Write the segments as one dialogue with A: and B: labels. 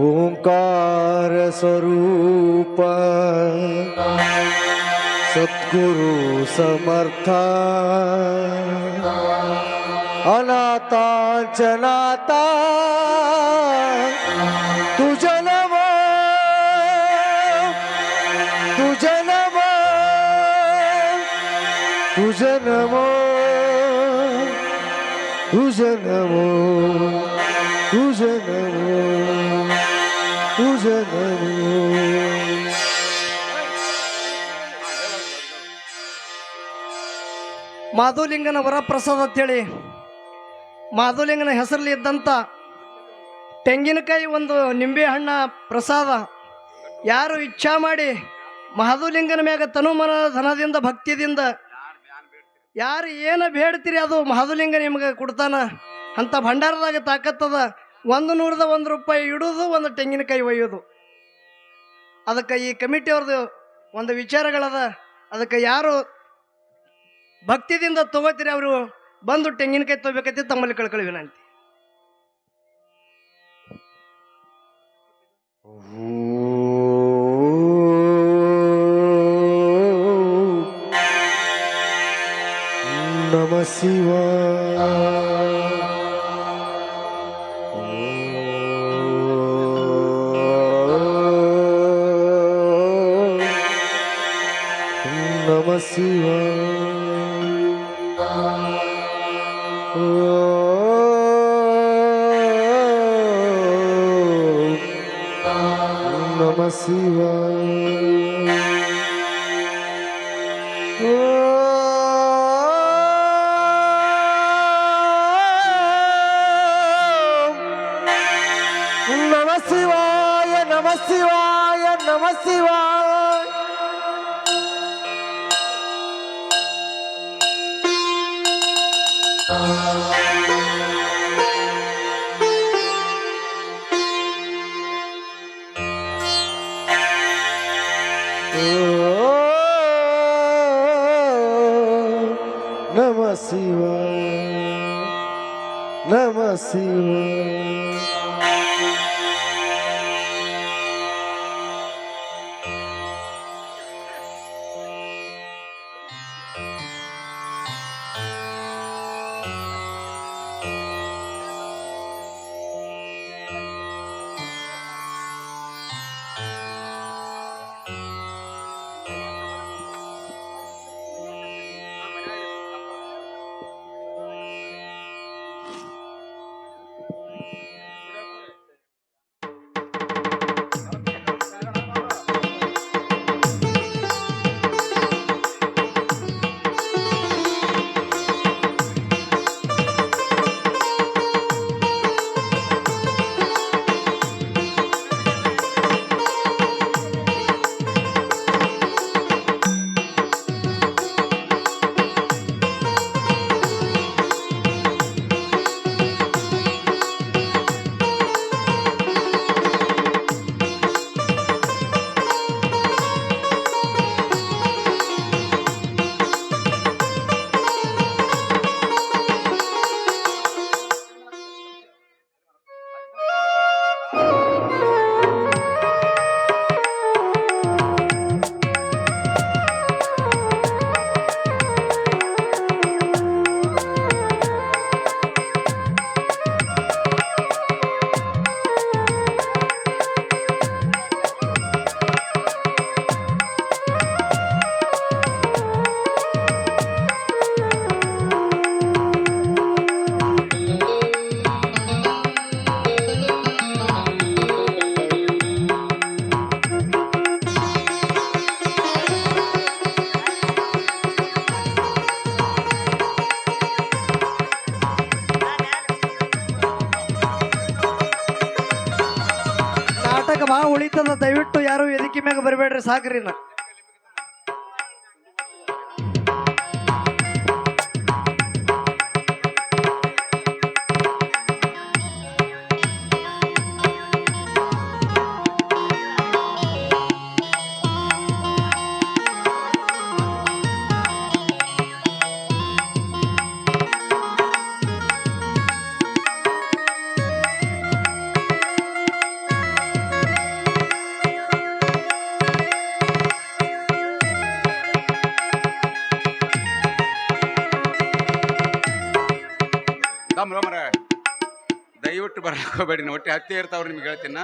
A: ಓಂಕಾರ ಸ್ವರೂಪ ಸದ್ಗುರು ಸಮರ್ಥ ಅನಾಥಾಂಚನಾಥ ತುಜ ನಮ ತುಜ ನಮ ತುಜ ನಮ ತುಜ ನಮ ತುಜ ನಮ ತುಜ ನಮ.
B: ಮಾಧುಲಿಂಗನ ವರಪ್ರಸಾದ ಅಂತೇಳಿ ಮಾಧುಲಿಂಗನ ಹೆಸರಲ್ಲಿ ಇದ್ದಂಥ ತೆಂಗಿನಕಾಯಿ ಒಂದು ನಿಂಬೆ ಹಣ್ಣ ಪ್ರಸಾದ ಯಾರು ಇಚ್ಛಾ ಮಾಡಿ ಮಹಾಧುಲಿಂಗನ ಮ್ಯಾಗ ತನುಮನ ಧನದಿಂದ ಭಕ್ತಿಯಿಂದ ಯಾರು ಏನು ಬೇಡ್ತೀರಿ ಅದು ಮಹಾಧುಲಿಂಗ ನಿಮ್ಗೆ ಕೊಡ್ತಾನ ಅಂತ ಭಂಡಾರದಾಗ ತಾಕತ್ತದ. 100 ರೂಪಾಯಿ ಇಡೋದು, ಒಂದು ತೆಂಗಿನಕಾಯಿ ಒಯ್ಯೋದು. ಅದಕ್ಕೆ ಈ ಕಮಿಟಿಯವ್ರದ್ದು ಒಂದು ವಿಚಾರಗಳದ. ಅದಕ್ಕೆ ಯಾರು ಭಕ್ತಿದಿಂದ ತಗೋತೀರಿ ಅವರು ಬಂದು ತೆಂಗಿನಕಾಯಿ ತಗೋಬೇಕೈತಿ ತಮ್ಮಲ್ಲಿ ಕಳ್ಕೊಳ್ಳಿ ವಿನಂತಿ.
A: ನಮ ಶಿವಾಯ ನಮ ಶಿವಾಯ ನಮ ಶಿವಾಯ. ನಮ ಶಿವಾಯ ನಮ ಶಿವಾಯ ನಮ ಶಿವಾಯ. ನಮ ಶಿವಾಯ ನಮ ಶಿವಾಯ.
B: ಭಾಳ ಉಳಿತದ. ದಯವಿಟ್ಟು ಯಾರು ವೇದಿಕೆ ಮ್ಯಾಗ ಬರಬೇಡ್ರಿ, ಸಾಕ್ರಿ.
C: ಆಮ್ಲ ಮರ ದಯವಿಟ್ಟು ಬರಕ್ಕೆ ಹೋಗ್ಬೇಡಿ. ಹೊಟ್ಟೆ ಹತ್ತಿ ಇರ್ತಾವ್ರಿ ನಿಮ್ಗೆ ಹೇಳ್ತೀನ.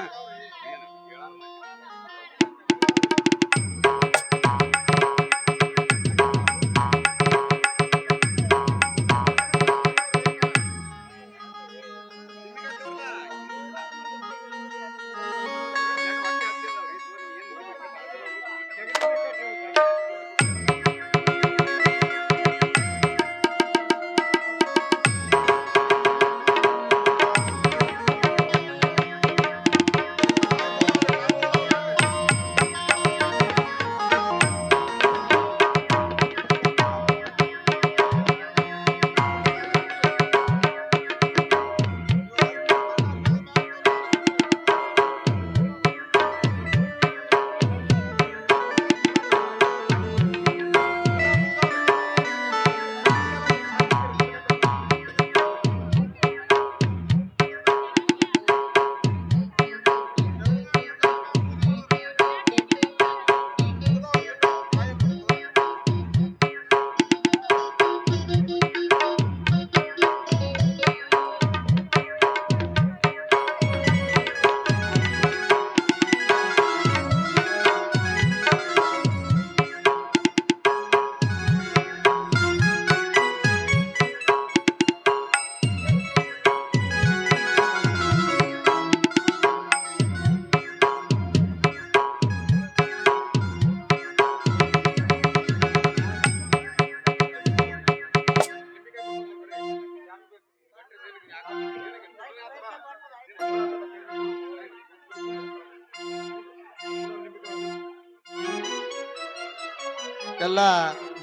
A: ಎಲ್ಲ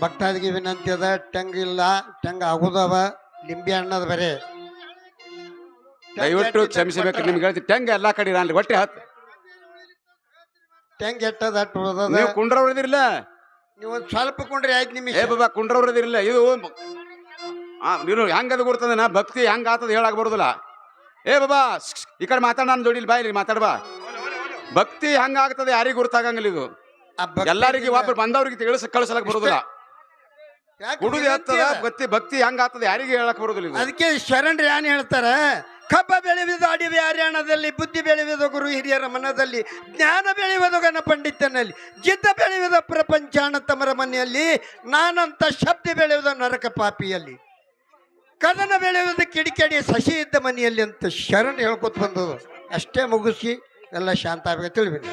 A: ಭಕ್ತಾದಿಗೆ ವಿನಂತಿ ಅದ. ಟೆಂಗ್ ಇಲ್ಲ, ಟೆಂಗ್ ಆಗುದವ, ಲಿಂಬೆ ಹಣ್ಣದ ಬರೇ.
C: ದಯವಿಟ್ಟು ಕ್ಷಮಿಸಬೇಕು. ನಿಮ್ಗೆ ಹೇಳ್ತೀನಿ ಟೆಂಗ್ ಎಲ್ಲಾ ಕಡೆ ಇರಲ್ಲ. ಹೊಟ್ಟೆ ಹತ್ತು
A: ಟೆಂಗ್ ಎಟ್ಟದ ಅಟ್ಟು ಉಳ್ದದ.
C: ನೀವು ಕುಂಡ್ರ ಉಳಿದಿರ್ಲ,
A: ನೀವು ಒಂದ್ ಸ್ವಲ್ಪ ಕುಂಡ್ರಿ 5 ನಿಮಿಷ.
C: ಏ ಬಾಬಾ ಕುಂಡ್ರ ಉಳಿದಿರ್ಲಿಲ್ಲ. ಇದು ನೀನು ಹೆಂಗದ ಗುರ್ತದ ನಾ ಭಕ್ತಿ ಹೆಂಗ ಆತದ ಹೇಳಕ್ ಬರುದಿಲ್ಲ. ಏ ಬಾಬಾ ಈ ಕಡೆ ಮಾತಾಡ, ನಾನು ಜೋಡಿಲ್ ಬಾಯಿ ಮಾತಾಡ್ಬಾ. ಭಕ್ತಿ ಹೆಂಗ ಆಗ್ತದೆ ಯಾರಿಗೂ ಗುರ್ತಾಗಂಗಿಲ್ಲ. ಇದು ಎಲ್ಲಾರಿಗೆ ಒಬ್ಬರು ಬಂದವ್ರಿಗೆ ಕಳಿಸಲಕ್ ಬರುದಿಲ್ಲ. ಕುಡುದು ಹತ್ತದ ಭಕ್ತಿ ಹೆಂಗ ಆಗ್ತದೆ ಯಾರಿಗೆ ಹೇಳಕ್ ಬರುದಿಲ್ಲ.
A: ಅದಕ್ಕೆ ಶರಣರು ಏನ್ ಹೇಳ್ತಾರ, ಕಬ್ಬ ಬೆಳೆಯುವುದು ಅಡಿವೆ ಹರ್ಯಾಣದಲ್ಲಿ, ಬುದ್ಧಿ ಬೆಳೆಯುವುದು ಗುರು ಹಿರಿಯರ ಮನದಲ್ಲಿ, ಜ್ಞಾನ ಬೆಳೆಯುವುದು ಗಣ ಪಂಡಿತನಲ್ಲಿ, ಜಿದ್ದ ಬೆಳೆಯುವುದು ಪ್ರಪಂಚಾಣ ತಮರ ಮನೆಯಲ್ಲಿ, ನಾನಂತ ಶಬ್ದ ಬೆಳೆಯುವುದು ನರಕ ಪಾಪಿಯಲ್ಲಿ, ಕದನ ಬೆಳೆಯುವುದು ಕಿಡಿಕೆಡಿ ಸಸಿ ಇದ್ದ ಮನೆಯಲ್ಲಿ ಅಂತ ಶರಣ ಹೇಳ್ಕೊತ ಬಂದದು. ಅಷ್ಟೇ ಮುಗಿಸಿ ಎಲ್ಲ ಶಾಂತ ಆಗಬೇಕು ತಿಳಿಬೇಕು.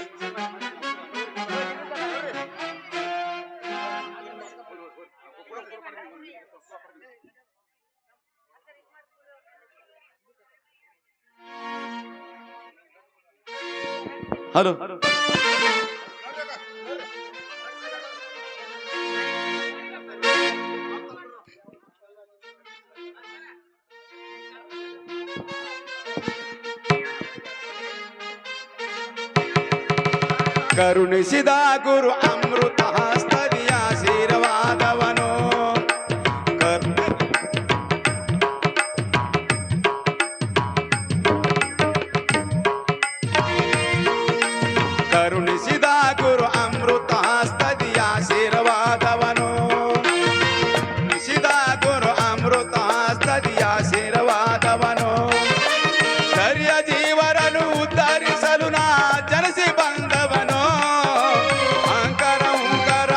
C: ಹಲೋ ಕರುಣಿಸಿದ ಗುರು ಅಮೃತ ಹಸ್ತದಿಯ ಆಶೀರ್ವಾದವನು. ಕರುಣಿಸಿದ ಗುರು ಅಮೃತ ಹಸ್ತದಿಯ ಆಶೀರ್ವಾದವನು. ಕರುಣಿಸಿದ ಗುರು ಅಮೃತ ಹಸ್ತದಿಯ ಆಶೀರ್ವಾದವನು. ಸರಿಯ ಜೀವರನ್ನು ಉದ್ಧರಿಸಲು ನಾ ಜನಿಸಿ ಬಂದವನು. ಅಂಕರ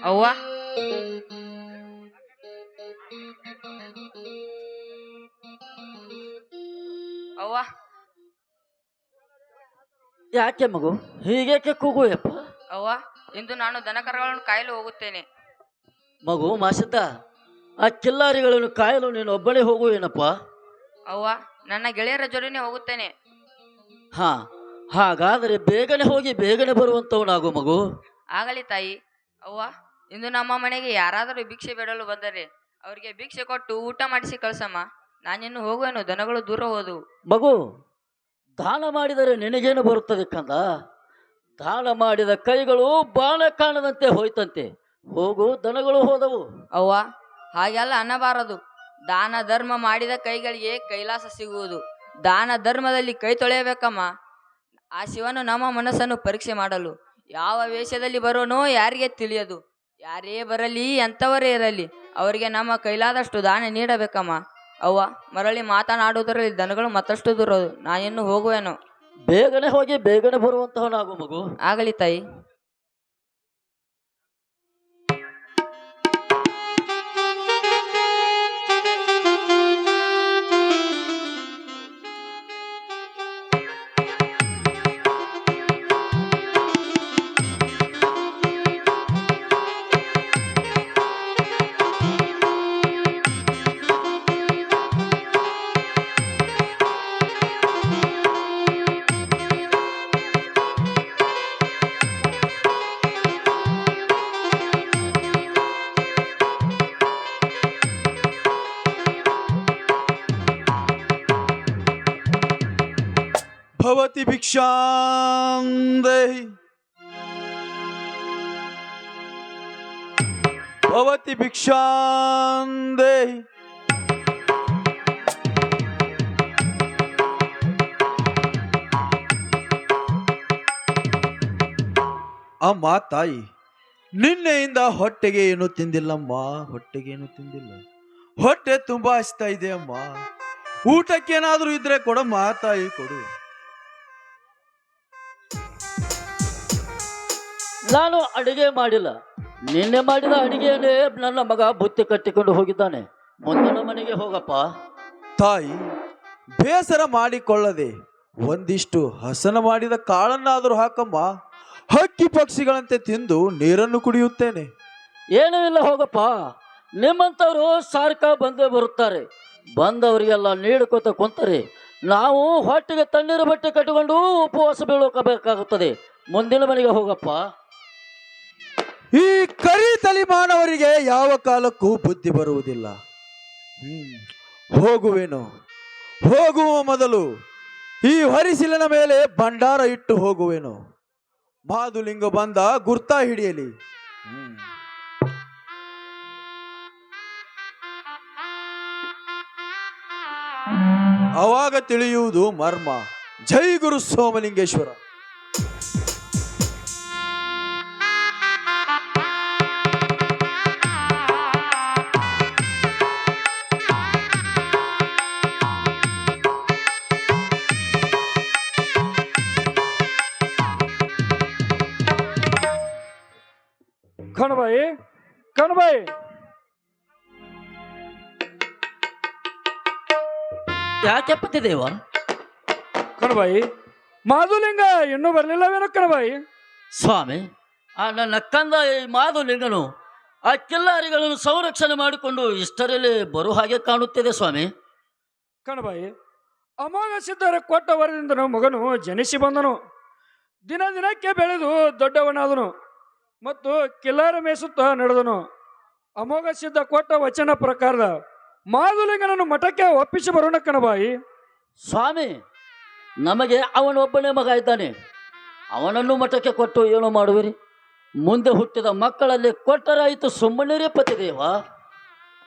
D: ಅವ್ವ ಅವ್ವ
E: ಯಾಕೆ ಮಗು ಹೀಗೇಕೆ ಕೂಗುಯಪ್ಪ?
D: ಅವ್ವ ಇಂದು ನಾನು ದನಕರಗಳನ್ನು ಕಾಯಲು ಹೋಗುತ್ತೇನೆ.
E: ಮಗು ಮಾಸಿದ್ದ, ಆ ಕಿಲ್ಲಾರಿಗಳನ್ನು ಕಾಯಲು ನೀನು ಒಬ್ಬನೇ ಹೋಗು ಏನಪ್ಪ?
D: ಅವ್ವ ನನ್ನ ಗೆಳೆಯರ ಜೋಡಿನೇ ಹೋಗುತ್ತೇನೆ.
E: ಹಾ, ಹಾಗಾದರೆ ಬೇಗನೆ ಹೋಗಿ ಬೇಗನೆ ಬರುವಂತವನಾಗು ಮಗು.
D: ಆಗಲಿ ತಾಯಿ. ಅವ್ವ ಇಂದು ನಮ್ಮ ಮನೆಗೆ ಯಾರಾದರೂ ಭಿಕ್ಷೆ ಬೇಡಲು ಬಂದರೆ ಅವರಿಗೆ ಭಿಕ್ಷೆ ಕೊಟ್ಟು ಊಟ ಮಾಡಿಸಿ ಕಳ್ಸಮ್ಮ. ನಾನಿನ್ನು ಹೋಗುವೆನು, ದನಗಳು ದೂರ ಹೋದವು.
E: ಮಗು, ದಾನ ಮಾಡಿದರೆ ನಿನಗೇನು ಬರುತ್ತದೆ ಕಂದ? ದಾನ ಮಾಡಿದ ಕೈಗಳು ಬಾಣ ಕಾಣದಂತೆ ಹೋಯ್ತಂತೆ. ಹೋಗು, ದನಗಳು ಹೋದವು.
D: ಅವ್ವ ಹಾಗೆಲ್ಲ ಅನ್ನಬಾರದು. ದಾನ ಧರ್ಮ ಮಾಡಿದ ಕೈಗಳಿಗೆ ಕೈಲಾಸ ಸಿಗುವುದು. ದಾನ ಧರ್ಮದಲ್ಲಿ ಕೈ ತೊಳೆಯಬೇಕಮ್ಮ. ಆ ಶಿವನು ನಮ್ಮ ಮನಸ್ಸನ್ನು ಪರೀಕ್ಷೆ ಮಾಡಲು ಯಾವ ವೇಷದಲ್ಲಿ ಬರೋನೋ ಯಾರಿಗೆ ತಿಳಿಯದು. ಯಾರೇ ಬರಲಿ ಎಂಥವರೇ ಇರಲಿ ಅವರಿಗೆ ನಮ್ಮ ಕೈಲಾದಷ್ಟು ದಾನ ನೀಡಬೇಕಮ್ಮ. ಅವ್ವ ಮರಳಿ ಮಾತನಾಡುವುದರಲ್ಲಿ ದನಗಳು ಮತ್ತಷ್ಟು ದೂರದು. ನಾನಿನ್ನು ಹೋಗುವೆನು.
E: ಬೇಗನೆ ಹೋಗಿ ಬೇಗನೆ ಬರುವಂತವನಾಗು ಮಗು.
D: ಆಗಲಿ ತಾಯಿ.
C: ಭವತಿ ಭಿಕ್ಷಾಂ ದೇಹಿ ಭವತಿ ಭಿಕ್ಷಾಂ ದೇಹಿ.
F: ಅಮ್ಮ ತಾಯಿ, ನಿನ್ನೆಯಿಂದ ಹೊಟ್ಟೆಗೆ ಏನು ತಿಂದಿಲ್ಲಮ್ಮ, ಹೊಟ್ಟೆಗೆ ಏನು ತಿಂದಿಲ್ಲ. ಹೊಟ್ಟೆ ತುಂಬಾ ಹಸ್ತಾ ಇದೆ ಅಮ್ಮ. ಊಟಕ್ಕೇನಾದ್ರೂ ಇದ್ರೆ ಕೊಡಮ್ಮ ತಾಯಿ, ಕೊಡು.
E: ನಾನು ಅಡಿಗೆ ಮಾಡಿಲ್ಲ. ನಿನ್ನೆ ಮಾಡಿದ ಅಡಿಗೆಯನ್ನೇ ನನ್ನ ಮಗ ಬುತ್ತಿ ಕಟ್ಟಿಕೊಂಡು ಹೋಗಿದ್ದಾನೆ. ಮುಂದಿನ ಮನೆಗೆ ಹೋಗಪ್ಪ.
F: ತಾಯಿ, ಬೇಸರ ಮಾಡಿಕೊಳ್ಳದೆ ಒಂದಿಷ್ಟು ಹಸನ ಮಾಡಿದ ಕಾಳನ್ನಾದರೂ ಹಾಕಮ್ಮ. ಹಕ್ಕಿ ಪಕ್ಷಿಗಳಂತೆ ತಿಂದು ನೀರನ್ನು ಕುಡಿಯುತ್ತೇನೆ.
E: ಏನೂ ಇಲ್ಲ, ಹೋಗಪ್ಪ. ನಿಮ್ಮಂಥವ್ರು ಸಾರ್ಕ ಬಂದೇ ಬರುತ್ತಾರೆ. ಬಂದವರಿಗೆಲ್ಲ ನೀಡ್ಕೊತ ಕುಂತರೆ ನಾವು ಹೊಟ್ಟೆಗೆ ತಣ್ಣೀರು ಬಟ್ಟೆ ಕಟ್ಟಿಕೊಂಡು ಉಪವಾಸ ಬೀಳೋಕಬೇಕಾಗುತ್ತದೆ. ಮುಂದಿನ ಮನೆಗೆ ಹೋಗಪ್ಪ.
F: ಈ ಕರಿ ತಲಿಮಾನವರಿಗೆ ಯಾವ ಕಾಲಕ್ಕೂ ಬುದ್ಧಿ ಬರುವುದಿಲ್ಲ. ಹೋಗುವೆನು. ಹೋಗುವ ಮೊದಲು ಈ ಹೊರಿಸಿಲಿನ ಮೇಲೆ ಭಂಡಾರ ಇಟ್ಟು ಹೋಗುವೆನು. ಮಾದುಲಿಂಗ ಬಂದ ಗುರ್ತಾ ಹಿಡಿಯಲಿ. ಅವಾಗ ತಿಳಿಯುವುದು ಮರ್ಮ. ಜೈ ಗುರು ಸೋಮಲಿಂಗೇಶ್ವರ.
G: ಕಣಬಾಯಿ, ಕಣಬಾಯಿ,
E: ಯಾಕೆ ಪತಿದೇವ?
G: ಕಣಬಾಯಿ, ಮಾಧುಲಿಂಗ ಇನ್ನೂ ಬರಲಿಲ್ಲವೇನೋ ಕಣಬಾಯಿ?
E: ಸ್ವಾಮಿ, ಆ ನನ್ನ ಕಂದ ಈ ಮಾಧುಲಿಂಗನು ಆ ಕಿಲ್ಲಾರಿಗಳನ್ನು ಸಂರಕ್ಷಣೆ ಮಾಡಿಕೊಂಡು ಇಷ್ಟರಲ್ಲಿ ಬರು ಹಾಗೆ ಕಾಣುತ್ತಿದೆ ಸ್ವಾಮಿ.
G: ಕಣಬಾಯಿ, ಅಮೋಘ ಸಿದ್ಧರ ಕೊಟ್ಟ ವರದಿಂದನು ಮಗನು ಜನಿಸಿ ಬಂದನು. ದಿನ ದಿನಕ್ಕೆ ಬೆಳೆದು ದೊಡ್ಡವನಾದನು ಮತ್ತು ಕಿಲ್ಲಾರ ಮೇಸುತ್ತಾ ನಡೆದನು. ಅಮೋಘ ಸಿದ್ಧ ಕೊಟ್ಟ ವಚನ ಪ್ರಕಾರದ ಮಾಧುಲಿಂಗನನ್ನು ಮಠಕ್ಕೆ ಒಪ್ಪಿಸಿ ಬರೋಣ ಕಣಬಾಯಿ.
E: ಸ್ವಾಮಿ, ನಮಗೆ ಅವನೊಬ್ಬನೇ ಮಗ ಇದ್ದಾನೆ. ಅವನನ್ನು ಮಠಕ್ಕೆ ಕೊಟ್ಟು ಏನು ಮಾಡುವಿರಿ? ಮುಂದೆ ಹುಟ್ಟಿದ ಮಕ್ಕಳಲ್ಲಿ ಕೊಟ್ಟರಾಯಿತು, ಸುಮ್ಮನಿರೇ ಪತಿದೇವ.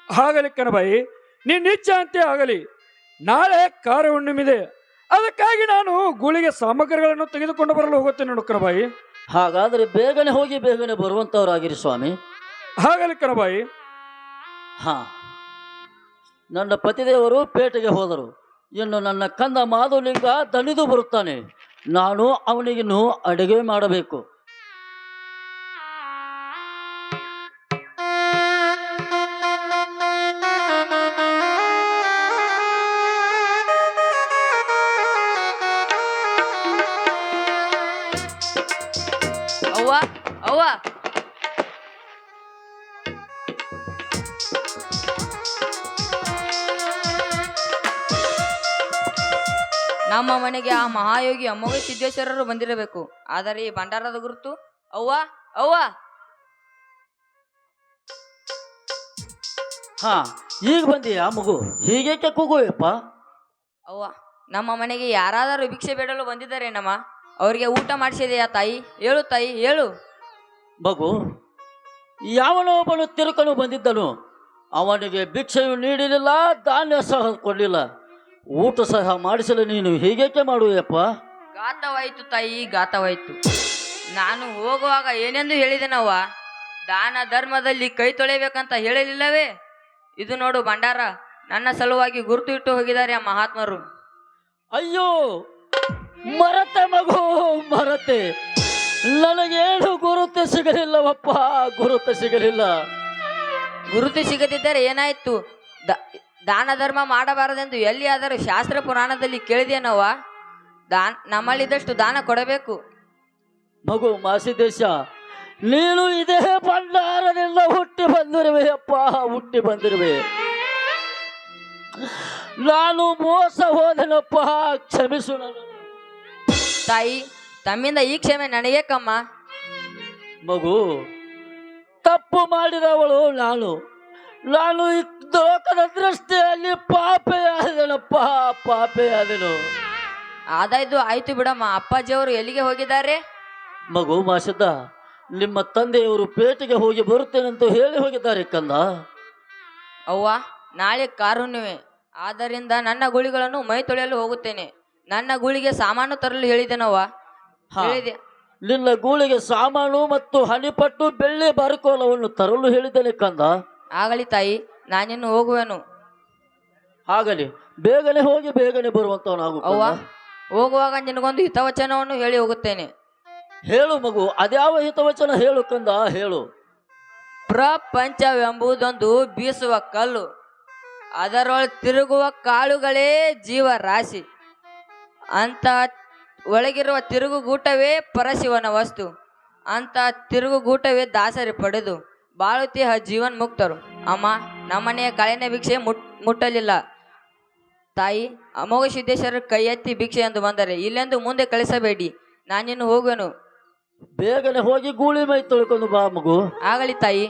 G: ಆಗಲಿ ಕಣಬಾಯಿ, ನೀನು ಇಚ್ಛೆ ಅಂತೆ ಆಗಲಿ. ನಾಳೆ ಕಾರ ಹುಣ್ಣಿಮಿದೆ. ಅದಕ್ಕಾಗಿ ನಾನು ಗೂಳಿಗೆ ಸಾಮಗ್ರಿಗಳನ್ನು ತೆಗೆದುಕೊಂಡು ಬರಲು ಹೋಗುತ್ತೇನೆ ನೋಡು ಕಣಬಾಯಿ.
E: ಹಾಗಾದರೆ ಬೇಗನೆ ಹೋಗಿ ಬೇಗನೆ ಬರುವಂತವರಾಗಿರಿ ಸ್ವಾಮಿ.
G: ಆಗಲಿ ಕಣಬಾಯಿ.
E: ಹಾ, ನನ್ನ ಪತಿದೇವರು ಪೇಟೆಗೆ ಹೋದರು. ಇನ್ನು ನನ್ನ ಕಂದ ಮಾಧುಲಿಂಗ ದಣಿದು ಬರುತ್ತಾನೆ. ನಾನು ಅವನಿಗಿನ್ನು ಅಡುಗೆ ಮಾಡಬೇಕು.
D: ಅವ್ವ ಅವ್ವ ನಮ್ಮ ಮನೆಗೆ ಆ ಮಹಾಯೋಗಿ ಅಮೋಘ ಸಿದ್ದೇಶ್ವರರು ಬಂದಿರಬೇಕು. ಆದರೆ ಈ ಭಂಡಾರದ ಗುರುತು ಅವ್ವ ಅವ್ವ.
E: ಹಾ, ಈಗ ಬಂದಿಯಾ ಮಗು? ಹೀಗೇಕೆ ಕೂಗುವಪ್ಪ?
D: ಅವ್ವ, ನಮ್ಮ ಮನೆಗೆ ಯಾರಾದರೂ ಭಿಕ್ಷೆ ಬೇಡಲು ಬಂದಿದ್ದಾರೇನಮ್ಮ? ಅವರಿಗೆ ಊಟ ಮಾಡಿಸಿದೆಯಾ ತಾಯಿ? ಹೇಳು ತಾಯಿ, ಹೇಳು.
E: ಮಗು, ಯಾವನೋ ಒಬ್ಬನು ತಿರುಕನು ಬಂದಿದ್ದನು. ಅವನಿಗೆ ಭಿಕ್ಷೆಯು ನೀಡಲಿಲ್ಲ, ಧಾನ್ಯ ಸಹ ಕೊಡಲಿಲ್ಲ, ಊಟ ಸಹ ಮಾಡಿಸಲು ನೀನು ಹೀಗೇಕೆ ಮಾಡುವಪ್ಪ?
D: ಘಾತವಾಯಿತು ತಾಯಿ, ಘಾತವಾಯಿತು. ನಾನು ಹೋಗುವಾಗ ಏನೆಂದು ಹೇಳಿದೆನವ್ವ? ದಾನ ಧರ್ಮದಲ್ಲಿ ಕೈ ತೊಳೆಯಬೇಕಂತ ಹೇಳಲಿಲ್ಲವೇ? ಇದು ನೋಡು ಭಂಡಾರ, ನನ್ನ ಸಲುವಾಗಿ ಗುರುತು ಇಟ್ಟು ಹೋಗಿದ್ದಾರೆ ಆ ಮಹಾತ್ಮರು.
E: ಅಯ್ಯೋ, ಮರತೆ ಮಗು, ಮರತೆ. ನನಗೇನು ಗುರುತು ಸಿಗಲಿಲ್ಲವಪ್ಪ, ಗುರುತು ಸಿಗಲಿಲ್ಲ.
D: ಗುರುತು ಸಿಗದಿದ್ದರೆ ಏನಾಯ್ತು? ದಾನ ಧರ್ಮ ಮಾಡಬಾರದೆಂದು ಎಲ್ಲಿಯಾದರೂ ಶಾಸ್ತ್ರ ಪುರಾಣದಲ್ಲಿ ಕೇಳಿದೆನವ್ವ? ನಮ್ಮಲ್ಲಿದ್ದಷ್ಟು ದಾನ ಕೊಡಬೇಕು.
E: ಮಗು ಮಾಸಿದೇಶ, ನೀನು ಇದೇ ಭಂಡಾರದಿಂದ ಹುಟ್ಟಿ ಬಂದಿರುವೆ ಅಪ್ಪ, ಹುಟ್ಟಿ ಬಂದಿರುವೆ. ನಾನು ಮೋಸ ಹೋದೆನಪ್ಪ, ಕ್ಷಮಿಸು ನಾನು.
D: ತಾಯಿ, ತಮ್ಮಿಂದ ಈ ಕ್ಷಮೆ ನನಗೆ ಕಮ್ಮ.
E: ಮಗು, ತಪ್ಪು ಮಾಡಿದವಳು ನಾನು. ನಾನು ಈ ಲೋಕದ ದೃಷ್ಟಿಯಲ್ಲಿ ಪಾಪೆ ಆದೆನಪ್ಪ, ಪಾಪೆ ಆದೆನು.
D: ಆದಾಯ್ತು, ಆಯ್ತು ಬಿಡಮ್ಮ. ಅಪ್ಪಾಜಿಯವರು ಎಲ್ಲಿಗೆ ಹೋಗಿದ್ದಾರೆ?
E: ಮಗು ಮಾಸಿದ್ದ, ನಿಮ್ಮ ತಂದೆಯವರು ಪೇಟೆಗೆ ಹೋಗಿ ಬರುತ್ತೇನೆಂತ ಹೇಳಿ ಹೋಗಿದ್ದಾರೆ ಕಂದ.
D: ಅವ್ವ, ನಾಳೆ ಕಾರುಣ್ಣಿಮೆ, ಆದ್ದರಿಂದ ನನ್ನ ಗುಳಿಗಳನ್ನು ಮೈ ತೊಳೆಯಲು ಹೋಗುತ್ತೇನೆ. ನನ್ನ ಗುಳಿಗೆ ಸಾಮಾನು ತರಲು ಹೇಳಿದೆನವ್ವ. ಹೇಳಿದೆ.
E: ನಿನ್ನ ಗೂಳಿಗೆ ಸಾಮಾನು ಮತ್ತು ಹನಿಪಟ್ಟು ಬೆಳ್ಳಿ ಬಾರಿಕೋಲವನ್ನು ತರಲು ಹೇಳಿದ್ದೇನೆ ಕಂದ.
D: ಆಗಲಿ ತಾಯಿ, ನಾನಿನ್ನು ಹೋಗುವೆನು.
E: ಆಗಲಿ, ಬೇಗನೆ ಹೋಗಿ ಬೇಗನೆ ಬರುವಂತವನಾಗು.
D: ಅವ್ವ, ಹೋಗುವಾಗ ನಿನಗೊಂದು ಹಿತವಚನವನ್ನು ಹೇಳಿ ಹೋಗುತ್ತೇನೆ.
E: ಹೇಳು ಮಗು, ಅದ್ಯಾವ ಹಿತವಚನ ಹೇಳು ಕಂದ, ಹೇಳು.
D: ಪ್ರಪಂಚವೆಂಬುದೊಂದು ಬೀಸುವ ಕಲ್ಲು, ಅದರೊಳಗೆ ತಿರುಗುವ ಕಾಳುಗಳೇ ಜೀವ ರಾಶಿ. ಅಂತ ಒಳಗಿರುವ ತಿರುಗುಗೂಟವೇ ಪರಶಿವನ ವಸ್ತು. ಅಂತ ತಿರುಗುಗೂಟವೇ ದಾಸರಿ ಪಡೆದು ಬಾಳುತ್ತೀಹ ಜೀವನ್ ಮುಕ್ತರು. ಅಮ್ಮ, ನಮ್ಮನೆಯ ಕಳೆನ ಭಿಕ್ಷೆ ಮುಟ್ಟಲಿಲ್ಲ. ತಾಯಿ, ಅಮೋಘ ಸಿದ್ದೇಶ್ವರ ಕೈ ಎತ್ತಿ ಭಿಕ್ಷೆ ಎಂದು ಬಂದರೆ ಇಲ್ಲೆಂದು ಮುಂದೆ ಕಳಿಸಬೇಡಿ. ನಾನಿನ್ನು ಹೋಗುವೆನು.
E: ಬೇಗನೆ ಹೋಗಿ ಗೂಳಿ ಮೈ ತೊಳ್ಕೊಂಡು ಬಾ ಮಗು.
D: ಆಗಲಿ ತಾಯಿ.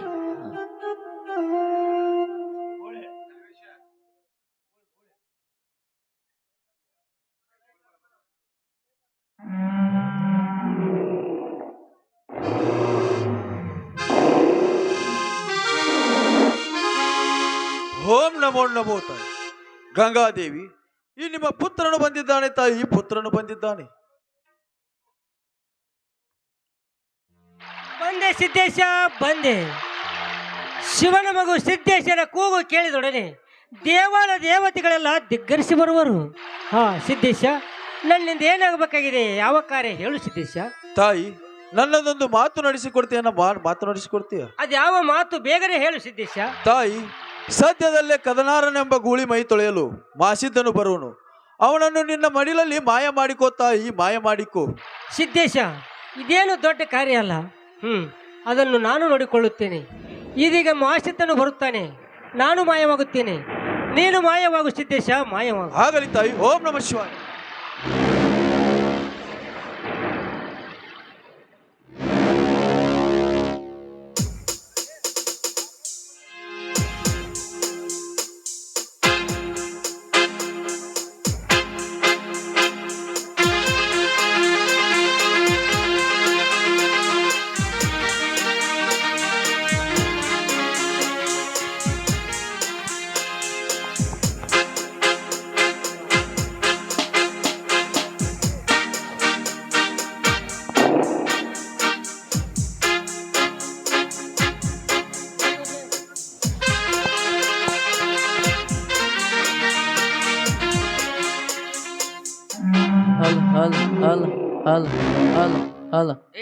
F: ಓಂ ನಮೋ ನಮೋ ತಾಯಿ ಗಂಗಾದೇವಿ. ಈ ನಿಮ್ಮ ಪುತ್ರನು ಬಂದಿದ್ದಾನೆ ತಾಯಿ, ಪುತ್ರನು ಬಂದಿದ್ದಾನೆ.
H: ಬಂದೆ ಸಿದ್ದೇಶ, ಬಂದೆ. ಶಿವನ ಮಗು ಸಿದ್ದೇಶನ ಕೂಗು ಕೇಳಿದೊಡನೆ ದೇವಾಲ ದೇವತೆಗಳೆಲ್ಲ ದಿಗ್ಗರಿಸಿ ಬರುವರು. ಹಾ ಸಿದ್ದೇಶ, ನನ್ನಿಂದ ಏನಾಗಬೇಕಾಗಿದೆ? ಯಾವ ಕಾರ್ಯ ಹೇಳು ಸಿದ್ದೇಶ.
F: ತಾಯಿ, ನನ್ನದೊಂದು ಮಾತು ನಡೆಸಿಕೊಡ್ತೀಯಮ್ಮ, ಮಾತು ನಡೆಸಿಕೊಡ್ತೀಯ?
H: ಅದ್ಯಾವ ಮಾತು? ಬೇಗನೆ ಹೇಳು ಸಿದ್ದೇಶ.
F: ತಾಯಿ, ಸದ್ಯದಲ್ಲೇ ಕದನಾರನೆಂಬ ಗೂಳಿ ಮೈ ತೊಳೆಯಲು ಮಾಸಿದ್ದನು ಬರುವನು. ಅವನನ್ನು ನಿನ್ನ ಮಡಿಲಲ್ಲಿ ಮಾಯ ಮಾಡಿಕೋ ತಾಯಿ, ಮಾಯ ಮಾಡಿಕೋ.
H: ಸಿದ್ದೇಶ, ಇದೇನು ದೊಡ್ಡ ಕಾರ್ಯ ಅಲ್ಲ. ಅದನ್ನು ನಾನು ನೋಡಿಕೊಳ್ಳುತ್ತೇನೆ. ಇದೀಗ ಮಾಸಿದ್ದನು ಬರುತ್ತಾನೆ, ನಾನು ಮಾಯವಾಗುತ್ತೇನೆ. ನೀನು ಮಾಯವಾಗು ಸಿದ್ದೇಶ, ಮಾಯವಾಗು.
F: ಆಗಲಿ ತಾಯಿ. ಓಂ ನಮಃ ಶಿವಾಯ.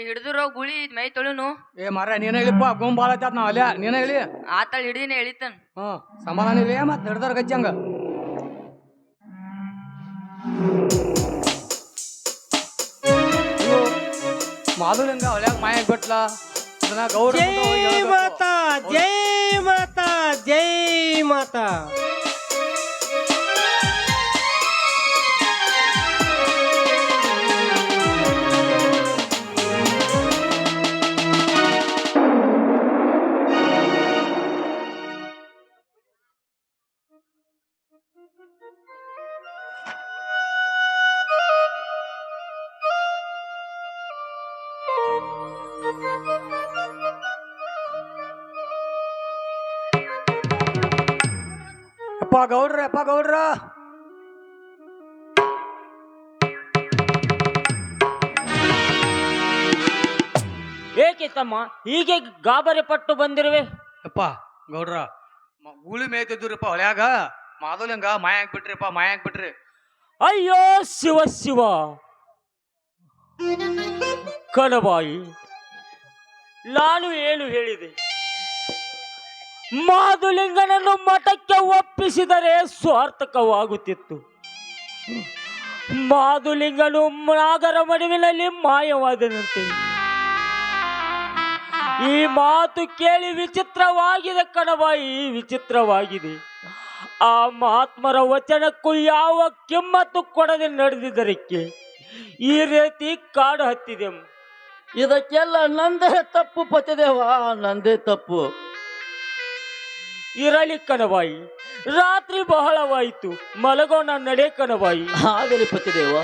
D: ಹಿಡಿದಿರೋ ಗುಳಿ ಮೈ ತೊಳುನು.
I: ಏ ಮರ ನೀನ ಹೇಳಿಪ್ಪ, ಗುಮ್ ಬಾಳ ಆಯ್ತಾತ್ ನಾವ್ ಅಲ್ಲೇ. ನೀನ ಹೇಳಿ.
D: ಆತಳ ಹಿಡಿದಿನ ಎಳಿತನ್.
I: ಸಮಾಧಾನ ಇಲ್ಲ ಮತ್ ಹಿಡ್ದಾರ ಗಜ್ಜಂಗ. ಮಾಧುಲಿಂಗ ಹೊಳ್ಯಾಗ ಮಾಯ ಆಗ್ಬಿಟ್ಲ ಅದನ್ನ ಗೌಡ್ರ
H: ಜೈ
I: ಮುಂದೆ ಹೋಗಿ ಹೇಳ್ಬೇಕು.
H: ಮಾತಾ ಜೈ ಮಾತಾ ಜೈ ಮಾತಾ.
I: ಅಪ್ಪ ಗೌಡ್ರ
E: ಏಕೆ ತಮ್ಮ ಹೀಗೆ ಗಾಬರಿ ಪಟ್ಟು ಬಂದಿರುವೆ?
I: ಅಪ್ಪ ಗೌಡ್ರ ಗೂಳಿ ಮೇಯ್ತಿದ್ದುರಿಪ್ಪ ಹೊಳ್ಯಾಗ ಮಾಧುಲಿಂಗ ಮಾಯ ಆಗ್ಬಿಟ್ರಿಪ್ಪ ಮಾಯ ಆಗ್ಬಿಟ್ರಿ.
E: ಅಯ್ಯೋ ಶಿವ ಶಿವ. ಕಣಬಾಯಿ, ನಾನು ಏನು ಹೇಳಿದೆ? ಮಾಧುಲಿಂಗನನ್ನು ಮಠಕ್ಕೆ ಒಪ್ಪಿಸಿದರೆ ಸ್ವಾರ್ಥಕವಾಗುತ್ತಿತ್ತು. ಮಾಧುಲಿಂಗನು ನಾಗರ ಮಡುವಿನಲ್ಲಿ ಮಾಯವಾದನಂತೆ. ಈ ಮಾತು ಕೇಳಿ ವಿಚಿತ್ರವಾಗಿದೆ ಕಣಬಾಯಿ, ವಿಚಿತ್ರವಾಗಿದೆ. ಆ ಮಹಾತ್ಮರ ವಚನಕ್ಕೂ ಯಾವ ಕಿಮ್ಮತ್ತು ಕೊಡದೆ ನಡೆದಿದ್ದರಕ್ಕೆ ಈ ರೀತಿ ಕಾಡು ಹತ್ತಿದೆ.
J: ಇದಕ್ಕೆಲ್ಲ ನಂದೇ ತಪ್ಪು ಪತಿದೇವ, ನಂದೇ ತಪ್ಪು.
E: ಇರಲಿ ಕಣಬಾಯಿ, ರಾತ್ರಿ ಬಹಳವಾಯಿತು, ಮಲಗೋಣ ನಡೆ ಕಣಬಾಯಿ.
J: ಆಗಲಿ ಪತಿದೇವ.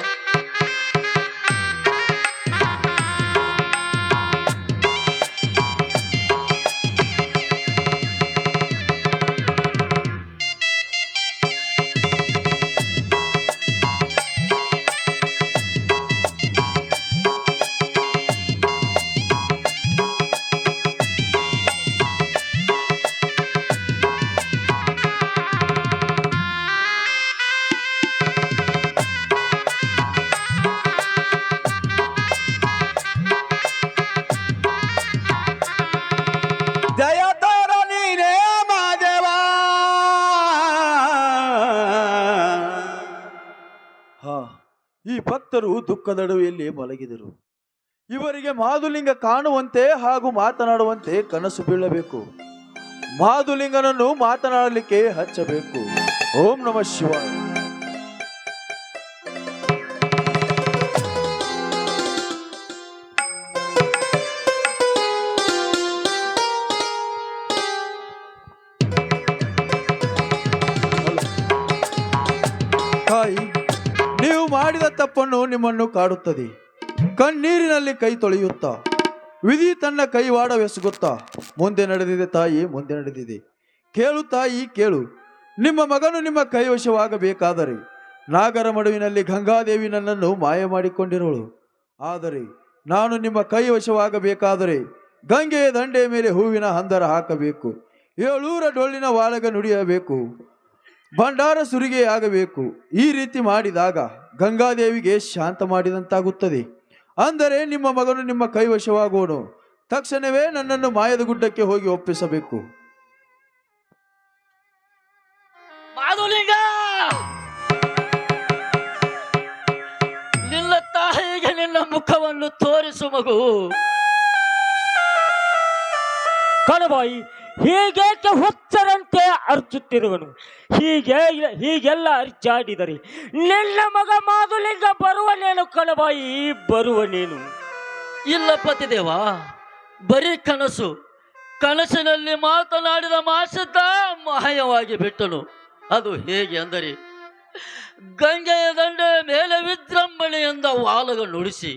F: ಜಯತೋರ ನೀನೇ ಮಾದೇವ. ಈ ಭಕ್ತರು ದುಃಖದ ನಡುವೆಯಲ್ಲಿ ಮಲಗಿದರು. ಇವರಿಗೆ ಮಾಧುಲಿಂಗ ಕಾಣುವಂತೆ ಹಾಗೂ ಮಾತನಾಡುವಂತೆ ಕನಸು ಬೀಳಬೇಕು. ಮಾಧುಲಿಂಗನನ್ನು ಮಾತನಾಡಲಿಕ್ಕೆ ಹಚ್ಚಬೇಕು. ಓಂ ನಮಃ ಶಿವಾಯ. ತಾಯಿ, ನೀವು ಮಾಡಿದ ತಪ್ಪನ್ನು ನಿಮ್ಮನ್ನು ಕಾಡುತ್ತದೆ. ಕಣ್ಣೀರಿನಲ್ಲಿ ಕೈ ತೊಳೆಯುತ್ತಾ ವಿಧಿ ತನ್ನ ಕೈವಾಡವೆಸಗುತ್ತಾ ಮುಂದೆ ನಡೆದಿದೆ ತಾಯಿ, ಮುಂದೆ ನಡೆದಿದೆ. ಕೇಳು ತಾಯಿ, ಕೇಳು. ನಿಮ್ಮ ಮಗನು ನಿಮ್ಮ ಕೈವಶವಾಗಬೇಕಾದರೆ ನಾಗರ ಮಡುವಿನಲ್ಲಿ ಗಂಗಾದೇವಿ ನನ್ನನ್ನು ಮಾಯ ಮಾಡಿಕೊಂಡಿರೋಳು. ಆದರೆ ನಾನು ನಿಮ್ಮ ಕೈವಶವಾಗಬೇಕಾದರೆ ಗಂಗೆಯ ದಂಡೆಯ ಮೇಲೆ ಹೂವಿನ ಹಂದರ ಹಾಕಬೇಕು, 7 ಡೊಳ್ಳಿನ ವಾಳಗ ನುಡಿಯಬೇಕು, ಭಂಡಾರ ಸುರಿಗೆ ಆಗಬೇಕು. ಈ ರೀತಿ ಮಾಡಿದಾಗ ಗಂಗಾದೇವಿಗೆ ಶಾಂತ ಮಾಡಿದಂತಾಗುತ್ತದೆ. ಅಂದರೆ ನಿಮ್ಮ ಮಗನು ನಿಮ್ಮ ಕೈವಶವಾಗುವನು. ತಕ್ಷಣವೇ ನನ್ನನ್ನು ಮಾಯದ ಗುಡ್ಡಕ್ಕೆ ಹೋಗಿ ಒಪ್ಪಿಸಬೇಕು.
E: ಮಾಧುಲಿಂಗ,
J: ನಿನ್ನ ತಾಯಿಗೆ ನಿನ್ನ ಮುಖವನ್ನು ತೋರಿಸು ಮಗು.
E: ಕಣಬಾಯಿ, ಹೀಗೇಕೆ ಹುಚ್ಚರಂತೆ ಅರ್ಚುತ್ತಿರುವನು? ಹೀಗೆಲ್ಲ ಅರ್ಚಾಡಿದರೆ ನಿನ್ನ ಮಗ ಮಾಧುಲಿಂಗ ಬರುವನೇನು ಕಣಬಾಯಿ, ಬರುವನೇನು?
J: ಇಲ್ಲ ಪತಿದೇವ, ಬರೀ ಕನಸು. ಕನಸಿನಲ್ಲಿ ಮಾತನಾಡಿದ ಮಾಸಿದ್ದ ಮಾಯವಾಗಿ ಬಿಟ್ಟನು. ಅದು ಹೇಗೆ ಅಂದರೆ, ಗಂಗೆಯ ದಂಡೆಯ ಮೇಲೆ ವಿಜೃಂಭಣೆಯಿಂದ ವಾಲಗ ನುಡಿಸಿ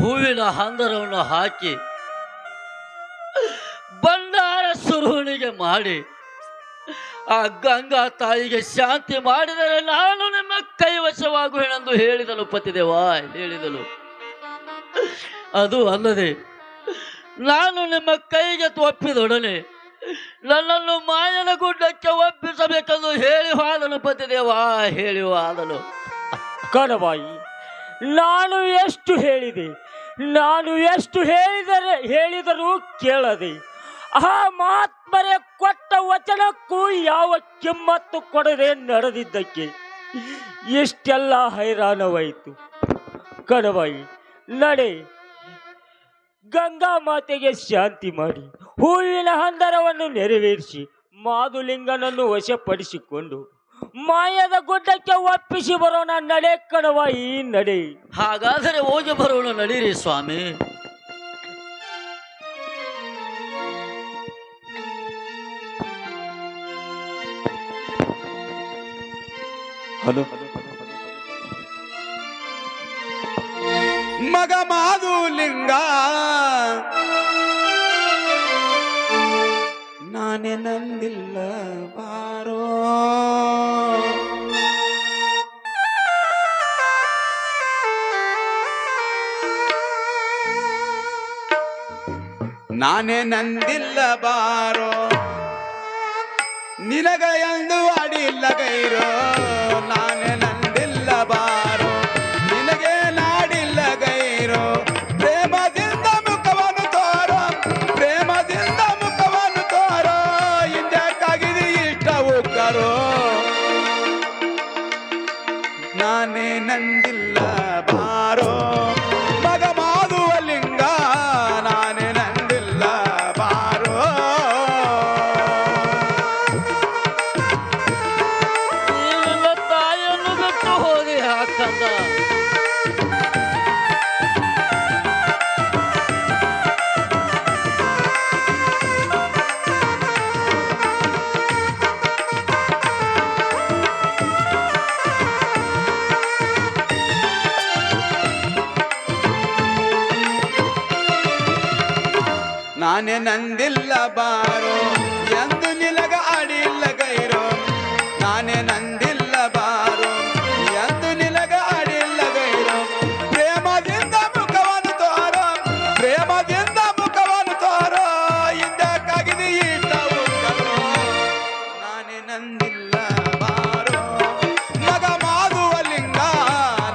J: ಹೂವಿನ ಹಂದರವನ್ನು ಹಾಕಿ ಭಂಡಾರ ಸುರುವಣಿಗೆ ಮಾಡಿ ಆ ಗಂಗಾ ತಾಯಿಗೆ ಶಾಂತಿ ಮಾಡಿದರೆ ನಾನು ನಿಮ್ಮ ಕೈವಶವಾಗುವೆನೆಂದು ಹೇಳಿದನು ಪತಿದೇವ, ಹೇಳಿದನು. ಅದು ಅಲ್ಲದೆ ನಾನು ನಿಮ್ಮ ಕೈಗೆ ಒಪ್ಪಿದೊಡನೆ ನನ್ನನ್ನು ಮಾಯನ ಗುಡ್ಡಕ್ಕೆ ಒಪ್ಪಿಸಬೇಕೆಂದು ಹೇಳಿ ಹೋದನು ಪತಿದೇವ, ಹೇಳಿ ಹೋದನು.
E: ಕಣಬಾಯಿ, ನಾನು ಎಷ್ಟು ಹೇಳಿದರೂ ಕೇಳದೆ ಆ ಮಹಾತ್ಮರೇ ಕೊಟ್ಟ ವಚನಕ್ಕೂ ಯಾವ ಕಿಮ್ಮತ್ತು ಕೊಡದೆ ನಡೆದಿದ್ದಕ್ಕೆ ಇಷ್ಟೆಲ್ಲ ಹೈರಾಣವಾಯಿತು. ಕಣಬಾಯಿ, ನಡೆ,
G: ಗಂಗಾ ಮಾತೆಗೆ ಶಾಂತಿ ಮಾಡಿ ಹೂವಿನ ಹಂದರವನ್ನು ನೆರವೇರಿಸಿ ಮಾದುಲಿಂಗನನ್ನು ವಶಪಡಿಸಿಕೊಂಡು ಮಾಯದ ಗುಡ್ಡಕ್ಕೆ ಒಪ್ಪಿಸಿ ಬರೋಣ. ನಡೆ ಕಣವ ಈ ನಡೆ.
J: ಹಾಗಾದರೆ ಹೋಗಿ ಬರೋಣ, ನಡೀರಿ ಸ್ವಾಮಿ.
C: ಹಲೋ ಮಗ ಮಾದುಲಿಂಗ ನಾನೇ ನಂದಿಲ್ಲ ಬಾರೋ, ನಾನೇ ನಂದಿಲ್ಲ ಬಾರೋ, ನಿನಗ ಎಂದು ಅಡಿಲ್ಲ ಗೈರೋ, ನಾನೇ ನಂದಿಲ್ಲ ಬಾರೋ, ನಿನಗೆ ನಾಡಿಲ್ಲ ಗೈರೋ, ಪ್ರೇಮದಿಂದ ಮುಖವನ್ನು ತೋರೋ, ಪ್ರೇಮದಿಂದ ಮುಖವನ್ನು ತೋರೋ, ಹಿಂದಕ್ಕಾಗಿದೆ ಇಷ್ಟ ಉಕ್ಕರೋ, ನಾನೇ ನಂದಿಲ್ಲ ಬಾರೋ, ಮಗ ಮಾದುಲಿಂಗ ನಾನೇ ನಂದಿಲ್ಲ ಬಾರೋ.
J: ನೀನಿಲ್ಲ ತಾಯಿಯನ್ನು ಬಿಟ್ಟು ಹೋದೆ ಹಾಕಂದ.
C: ನಾನೇ ನಂದಿಲ್ಲ ಬಾರೋ, ಎಂದು ನಿನಗ ಅಡಿಲ್ಲ ಗೈರೋ, ನಾನೇ ನಂದಿಲ್ಲ ಬಾರೋ, ಎಂದು ನಿನಗ ಅಡಿಲ್ಲ ಗೈರೋ, ಪ್ರೇಮದಿಂದ ಮುಖವನ್ನು ತೋರೋ, ಪ್ರೇಮದಿಂದ ಮುಖವನ್ನು ತೋರೋ, ಹಿಂದಕ್ಕಾಗಿದೆ ಇಷ್ಟ ಉಕ್ಕರೋ, ನಾನೇ ನಂದಿಲ್ಲ ಬಾರೋ, ಮಗ ಮಾದುಲಿಂಗ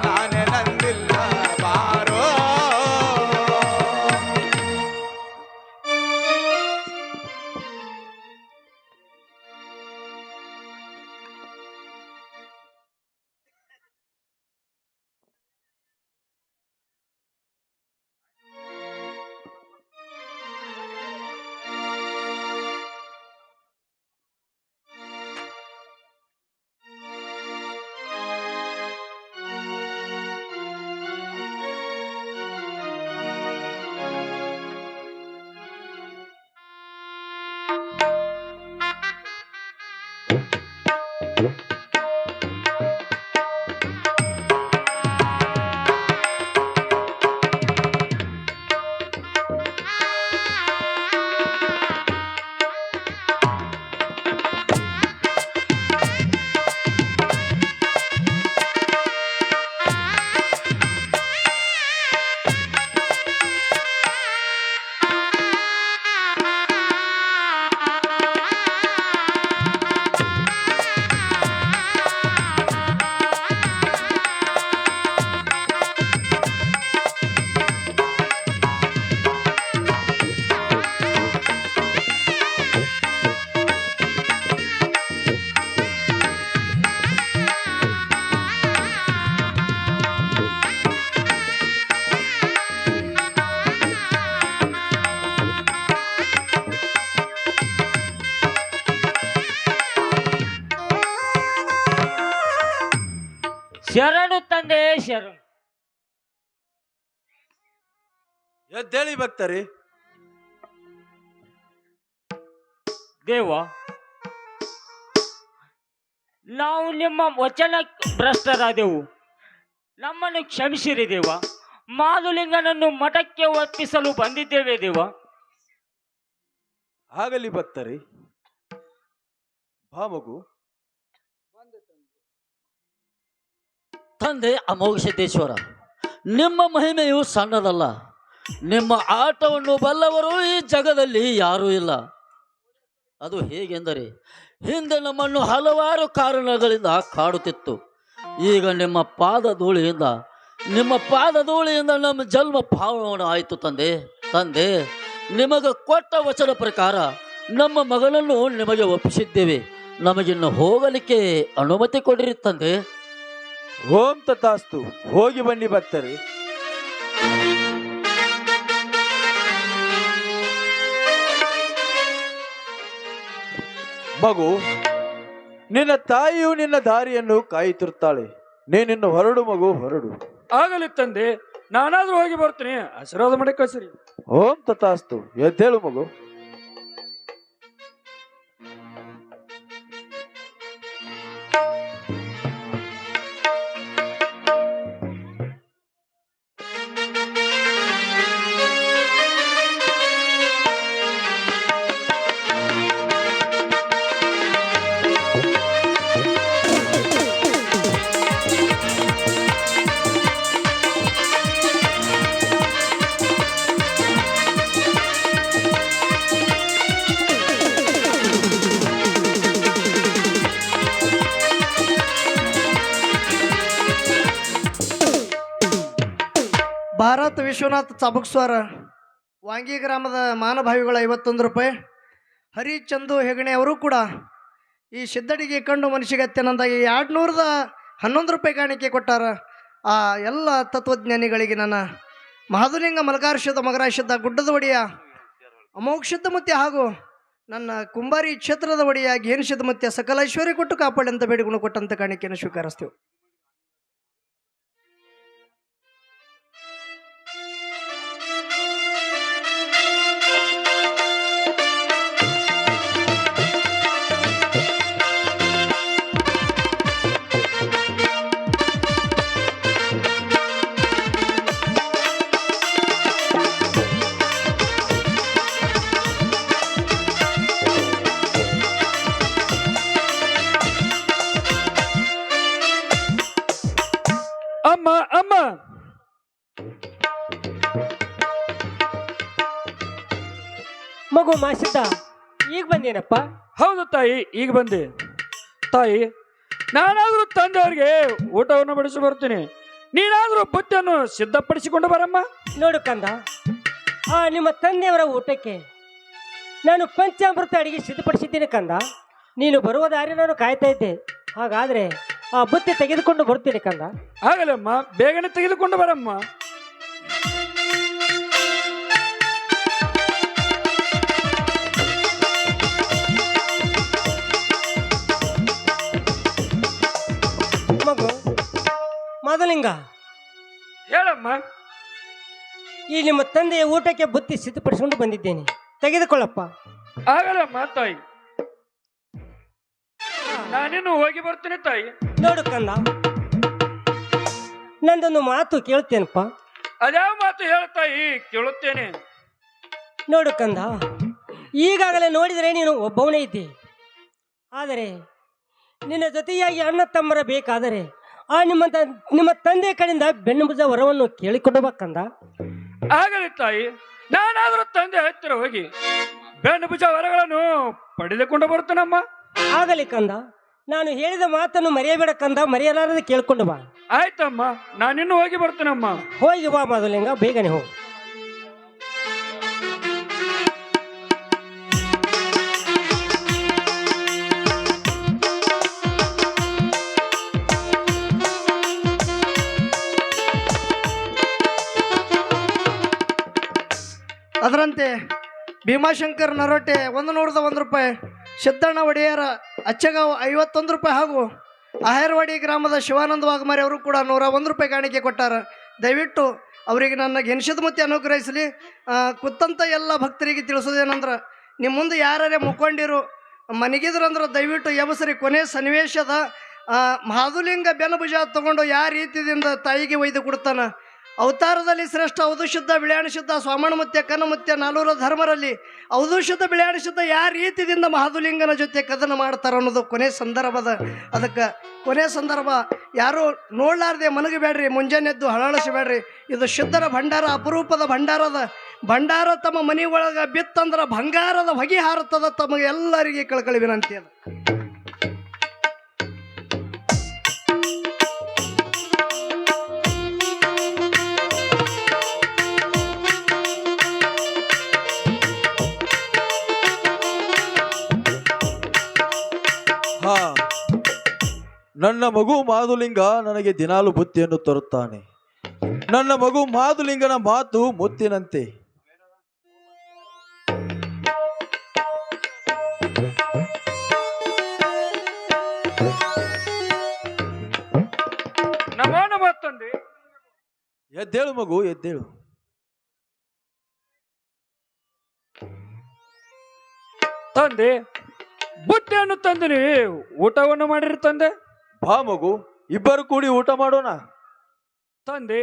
C: ನಾನೇ ನಂದಿಲ್ಲ ಬಾರೋ.
G: ಶರಣು ತಂದೆ ಶರಣು.
F: ಎದ್ದೇಳಿ ಭಕ್ತರಿ.
G: ದೇವ, ನಾವು ನಿಮ್ಮ ವಚನ ಭ್ರಷ್ಟರಾದೆವು, ನಮ್ಮನ್ನು ಕ್ಷಮಿಸಿರಿ ದೇವ. ಮಾದುಲಿಂಗನನ್ನು ಮಠಕ್ಕೆ ಒಪ್ಪಿಸಲು ಬಂದಿದ್ದೇವೆ ದೇವ.
F: ಆಗಲಿ ಭಕ್ತರಿ, ಬಾ ಮಗು.
J: ತಂದೆ ಅಮೋಘ ಸಿದ್ದೇಶ್ವರ, ನಿಮ್ಮ ಮಹಿಮೆಯು ಸಣ್ಣದಲ್ಲ. ನಿಮ್ಮ ಆಟವನ್ನು ಬಲ್ಲವರು ಈ ಜಗದಲ್ಲಿ ಯಾರೂ ಇಲ್ಲ. ಅದು ಹೇಗೆಂದರೆ, ಹಿಂದೆ ನಮ್ಮನ್ನು ಹಲವಾರು ಕಾರಣಗಳಿಂದ ಕಾಡುತ್ತಿತ್ತು. ಈಗ ನಿಮ್ಮ ಪಾದಧೂಳಿಯಿಂದ ನಮ್ಮ ಜನ್ಮ ಪಾವನ ಆಯಿತು ತಂದೆ. ತಂದೆ, ನಿಮಗೆ ಕೊಟ್ಟ ವಚನ ಪ್ರಕಾರ ನಮ್ಮ ಮಗನನ್ನು ನಿಮಗೆ ಒಪ್ಪಿಸಿದ್ದೇವೆ. ನಮಗಿನ್ನು ಹೋಗಲಿಕ್ಕೆ ಅನುಮತಿ ಕೊಡಿರಿ ತಂದೆ.
F: ಓಂ ತಥಾಸ್ತು. ಹೋಗಿ ಬನ್ನಿ ಭಕ್ತರಿ. ಮಗು, ನಿನ್ನ ತಾಯಿಯು ನಿನ್ನ ದಾರಿಯನ್ನು ಕಾಯುತ್ತಿರುತ್ತಾಳೆ. ನೀನಿನ್ನು ಹೊರಡು ಮಗು, ಹೊರಡು.
G: ಆಗಲಿ ತಂದೆ, ನಾನಾದ್ರೂ ಹೋಗಿ ಬರ್ತೀನಿ. ಆಶೀರ್ವಾದ ಮಾಡಿ ಕಳಿಸ್ರಿ.
F: ಓಂ ತಥಾಸ್ತು. ಎದ್ದೇಳು ಮಗು.
B: ಭಾರತ್ ವಿಶ್ವನಾಥ್ ಚಾಬುಕ್ಸ್ವಾರ ವಾಂಗಿ ಗ್ರಾಮದ ಮಾನಭಾವಿಗಳು 51 ರೂಪಾಯಿ. ಹರಿಚಂದು ಹೆಗಣೆ ಅವರು ಕೂಡ ಈ ಸಿದ್ದಡಿಗೆ ಕಂಡು ಮನುಷ್ಯಗತ್ಯನಂದಾಗಿ 211 ರೂಪಾಯಿ ಕಾಣಿಕೆ ಕೊಟ್ಟಾರ. ಆ ಎಲ್ಲ ತತ್ವಜ್ಞಾನಿಗಳಿಗೆ ನನ್ನ ಮಹಾದುಲಿಂಗ ಮಲಕಾರ್ಷದ ಮಗರಾಶದ ಗುಡ್ಡದ ಒಡೆಯ ಅಮೋಕ್ಷದ ಮುತ್ಯ ಹಾಗೂ ನನ್ನ ಕುಂಬಾರಿ ಕ್ಷೇತ್ರದ ಒಡೆಯ ಘೇನಿಷದ ಮುತ್ಯ ಸಕಲ ಐಶ್ವರ್ಯ ಕೊಟ್ಟು ಕಾಪಾಡಿ ಅಂತ ಬೇಡಿಕೊಂಡು ಕೊಟ್ಟಂತ ಕಾಣಿಕೆಯನ್ನು ಸ್ವೀಕರಿಸ್ತೇವೆ.
G: ಅಮ್ಮ ಅಮ್ಮ,
H: ಮಗು ಮಾಸಿದ್ದ ಈಗ ಬಂದೇನಪ್ಪ?
G: ಹೌದು ತಾಯಿ, ಈಗ ಬಂದೆ. ತಾಯಿ, ನಾನಾದ್ರೂ ತಂದೆಯವರಿಗೆ ಊಟವನ್ನು ಬಡಿಸಿ ಬರ್ತೀನಿ. ನೀನಾದ್ರೂ ಬುತ್ತಿಯನ್ನು ಸಿದ್ಧಪಡಿಸಿಕೊಂಡು ಬರಮ್ಮ.
H: ನೋಡು ಕಂದ, ನಿಮ್ಮ ತಂದೆಯವರ ಊಟಕ್ಕೆ ನಾನು ಪಂಚಾಮೃತ ಅಡಿಗೆ ಸಿದ್ಧಪಡಿಸಿದ್ದೇನೆ ಕಂದ. ನೀನು ಬರುವ ದಾರಿ ನಾನು ಕಾಯ್ತಾ ಇದ್ದೆ. ಹಾಗಾದ್ರೆ ಆ ಬುತ್ತಿ ತೆಗೆದುಕೊಂಡು ಬರ್ತೀನಿ ಕಂದ.
G: ಆಗಲಮ್ಮ, ಬೇಗನೆ ತೆಗೆದುಕೊಂಡು ಬರಮ್ಮ.
H: ಮಗು ಮಾದಲಿಂಗ,
G: ಹೇಳಮ್ಮ.
H: ಈ ನಿಮ್ಮ ತಂದೆಯ ಊಟಕ್ಕೆ ಬುತ್ತಿ ಸಿದ್ಧಪಡಿಸಿಕೊಂಡು ಬಂದಿದ್ದೇನೆ, ತೆಗೆದುಕೊಳ್ಳಪ್ಪ.
G: ಆಗಲಮ್ಮ ತಾಯಿ, ನಾನೇನು ಹೋಗಿ ಬರ್ತೀನಿ ತಾಯಿ.
H: ನೋಡು ಕಂದ, ನಂದೊಂದು ಮಾತು ಕೇಳ್ತೇನಪ್ಪ.
G: ಅದ್ಯಾವ ಮಾತು ಹೇಳ್ತಾಯಿ, ಕೇಳುತ್ತೇನೆ.
H: ನೋಡು ಕಂದ, ಈಗಾಗಲೇ ನೋಡಿದರೆ ನೀನು ಒಬ್ಬವನೇ ಇದ್ದಿ. ಆದರೆ ನಿನ್ನ ಜೊತೆಯಾಗಿ ಅಣ್ಣ ತಮ್ಮರ ಬೇಕಾದರೆ ನಿಮ್ಮ ತಂದೆ ಕಡೆಯಿಂದ ಬೆನ್ನುಭುಜ ವರವನ್ನು ಕೇಳಿಕೊಂಡಬೇಕಂದ.
G: ಆಗಲಿ ತಾಯಿ, ನಾನಾದ್ರೂ ತಂದೆ ಹತ್ತಿರ ಹೋಗಿ ಬೆನ್ನುಭುಜ ವರಗಳನ್ನು ಪಡೆದುಕೊಂಡು ಬರುತ್ತೇನಮ್ಮ.
H: ಆಗಲಿ ಕಂದ, ನಾನು ಹೇಳಿದ ಮಾತನ್ನು ಮರೆಯಬೇಡ ಕಂದ, ಮರೆಯಲಾರದೆ ಕೇಳ್ಕೊಂಡು ಬಾ.
G: ಆಯ್ತಮ್ಮ, ನಾನಿನ್ನು ಹೋಗಿ ಬರ್ತೇನಮ್ಮ.
H: ಹೋಗಿ ಬಾ ಮಾಧುಲಿಂಗ, ಬೇಗನೆ ಹೋಗು.
B: ಅದರಂತೆ ಭೀಮಾಶಂಕರ್ ನರೋಟೆ 101 ರೂಪಾಯಿ, ಸಿದ್ದಣ್ಣ ಒಡೆಯರ ಅಚ್ಚಗಾಂವ್ 51 ರೂಪಾಯಿ ಹಾಗೂ ಅಹೇರವಾಡಿ ಗ್ರಾಮದ ಶಿವಾನಂದ ವಾಘಮಾರಿ ಅವರು ಕೂಡ 101 ರೂಪಾಯಿ ಕಾಣಿಕೆ ಕೊಟ್ಟಾರ. ದಯವಿಟ್ಟು ಅವರಿಗೆ ನನ್ನ ಗೆನ್ಷದ ಮುತ್ತಿ ಅನುಗ್ರಹಿಸಲಿ. ಕುತ್ತಂತ ಎಲ್ಲ ಭಕ್ತರಿಗೆ ತಿಳಿಸೋದೇನಂದ್ರೆ, ನಿಮ್ಮ ಮುಂದೆ ಯಾರೇ ಮುಕ್ಕೊಂಡಿರು ಮನೆಗಿದ್ರಂದ್ರೆ ದಯವಿಟ್ಟು ಎಬಸರಿ. ಕೊನೆ ಸನ್ನಿವೇಶದ ಮಾಧುಲಿಂಗ ಬೆನ್ನಭುಜ ತಗೊಂಡು ಯಾವ ರೀತಿಯಿಂದ ತಾಯಿಗೆ ಒಯ್ದು ಕೊಡ್ತಾನ. ಅವತಾರದಲ್ಲಿ ಶ್ರೇಷ್ಠ ಅವಧೂಶುದ್ಧ ಬಿಳ್ಯಾಣಶುದ್ಧ ಸ್ವಾಮಣ ಮುತ್ಯ ಕನ್ನಮುತ್ಯ ನಾಲ್ವರ ಧರ್ಮರಲ್ಲಿ ಅವಧೂಶುದ್ಧ ಬಿಳ್ಯಾಣಶುದ್ಧ ಯಾವ ರೀತಿಯಿಂದ ಮಹಾದುಲಿಂಗನ ಜೊತೆ ಕದನ ಮಾಡ್ತಾರ ಅನ್ನೋದು ಕೊನೆ ಸಂದರ್ಭದ. ಅದಕ್ಕೆ ಕೊನೆ ಸಂದರ್ಭ ಯಾರು ನೋಡ್ಲಾರ್ದೆ ಮನಗಬೇಡ್ರಿ, ಮುಂಜಾನೆ ಎದ್ದು ಹಳಳಿಸಬೇಡ್ರಿ. ಇದು ಶುದ್ಧರ ಭಂಡಾರ, ಅಪರೂಪದ ಭಂಡಾರದ ಭಂಡಾರ. ತಮ್ಮ ಮನೆ ಒಳಗೆ ಬಿತ್ತಂದ್ರೆ ಬಂಗಾರದ ಹೊಗೆ ಹಾರುತ್ತದ. ತಮಗೆ ಎಲ್ಲರಿಗೆ ಕಳ್ಕಳಿ ವಿನಂತಿ ಅದ.
F: ನನ್ನ ಮಗು ಮಾಧುಲಿಂಗ ನನಗೆ ದಿನಾಲು ಬುತ್ತಿಯನ್ನು ತರುತ್ತಾನೆ. ನನ್ನ ಮಗು ಮಾಧುಲಿಂಗನ ಮಾತು ಮುತ್ತಿನಂತೆ. ಎದ್ದೇಳು ಮಗು, ಎದ್ದೇಳು.
G: ತಂದೆ, ಬುತ್ತಿಯನ್ನು ತಂದಿನಿ, ಊಟವನ್ನು ಮಾಡಿರಿ ತಂದೆ.
F: ಬಾ ಮಗು, ಇಬ್ಬರು ಕೂಡಿ ಊಟ ಮಾಡೋಣ.
G: ತಂದೆ,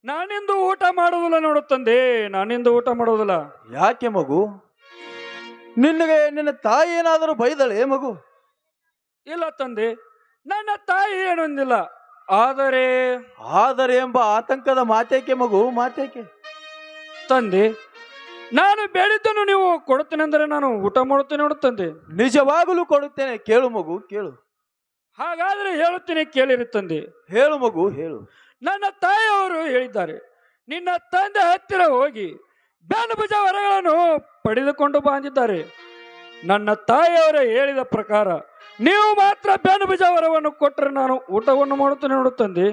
G: ನಾನಿಂದು ಊಟ ಮಾಡೋದಿಲ್ಲ ನೋಡು ತಂದೆ, ನಾನಿಂದು ಊಟ ಮಾಡೋದಿಲ್ಲ.
F: ಯಾಕೆ ಮಗು? ನಿನಗೆ ನಿನ್ನ ತಾಯಿ ಏನಾದರೂ ಬೈದಳೆ ಮಗು?
G: ಇಲ್ಲ ತಂದೆ, ನನ್ನ ತಾಯಿ ಏನೊಂದಿಲ್ಲ. ಆದರೆ
F: ಎಂಬ ಆತಂಕದ ಮಾತೇಕೆ ಮಗು, ಮಾತೇಕೆ?
G: ತಂದೆ, ನಾನು ಬೇಡಿದ್ದನ್ನು ನೀವು ಕೊಡುತ್ತೇನೆ ಅಂದರೆ ನಾನು ಊಟ ಮಾಡುತ್ತೇನೆ ನೋಡು ತಂದೆ.
F: ನಿಜವಾಗಲೂ ಕೊಡುತ್ತೇನೆ, ಕೇಳು ಮಗು, ಕೇಳು.
G: ಹಾಗಾದ್ರೆ ಹೇಳುತ್ತೇನೆ, ಕೇಳಿರಿ ತಂದೆ.
F: ಹೇಳು ಮಗು, ಹೇಳು.
G: ನನ್ನ ತಾಯಿಯವರು ಹೇಳಿದ್ದಾರೆ, ನಿನ್ನ ತಂದೆ ಹತ್ತಿರ ಹೋಗಿ ಬೆನ್ನುಭುಜ ವರಗಳನ್ನು ಪಡೆದುಕೊಂಡು ಬಂದಿದ್ದಾರೆ. ನನ್ನ ತಾಯಿಯವರೇ ಹೇಳಿದ ಪ್ರಕಾರ ನೀವು ಮಾತ್ರ ಬೆನ್ನುಭುಜ ವರವನ್ನು ಕೊಟ್ಟರೆ ನಾನು ಊಟವನ್ನು ಮಾಡುತ್ತೇನೆ ನೋಡು ತಂದೆ.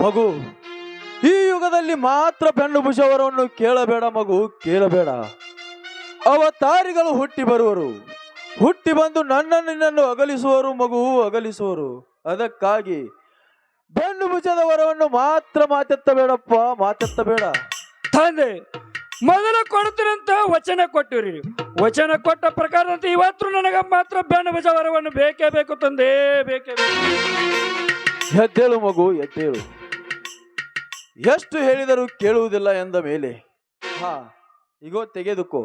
F: ಮಗು, ಈ ಯುಗದಲ್ಲಿ ಮಾತ್ರ ಬೆನ್ನು ಭುಜವರವನ್ನು ಕೇಳಬೇಡ ಮಗು, ಕೇಳಬೇಡ. ಅವತಾರಿಗಳು ಹುಟ್ಟಿ ಬರುವರು, ಹುಟ್ಟಿ ಬಂದು ನಿನ್ನನ್ನು ಅಗಲಿಸುವರು ಮಗು, ಅಗಲಿಸುವರು. ಅದಕ್ಕಾಗಿ ಬೆನ್ನು ಭುಜದ ವರವನ್ನು ಮಾತ್ರ ಮಾತೆತ್ತಬೇಡಪ್ಪ, ಮಾತೆತ್ತಬೇಡ.
G: ತಂದೆ, ಮೊದಲು ಕೊಡುತ್ತೇನೆ ಅಂತ ವಚನ ಕೊಟ್ಟಿರಿ. ವಚನ ಕೊಟ್ಟ ಪ್ರಕಾರದಂತೆ ಇವತ್ತು ನನಗೆ ಮಾತ್ರ ಬೆನ್ನುಭುಜ ವರವನ್ನು ಬೇಕೇ ಬೇಕು ತಂದೆ, ಬೇಕೇ ಬೇಕು.
F: ಎದ್ದೇಳು ಮಗು, ಎದ್ದೇಳು. ಎಷ್ಟು ಹೇಳಿದರೂ ಕೇಳುವುದಿಲ್ಲ ಎಂದ ಮೇಲೆ ಇಗೋ ತೆಗೆದುಕೋ.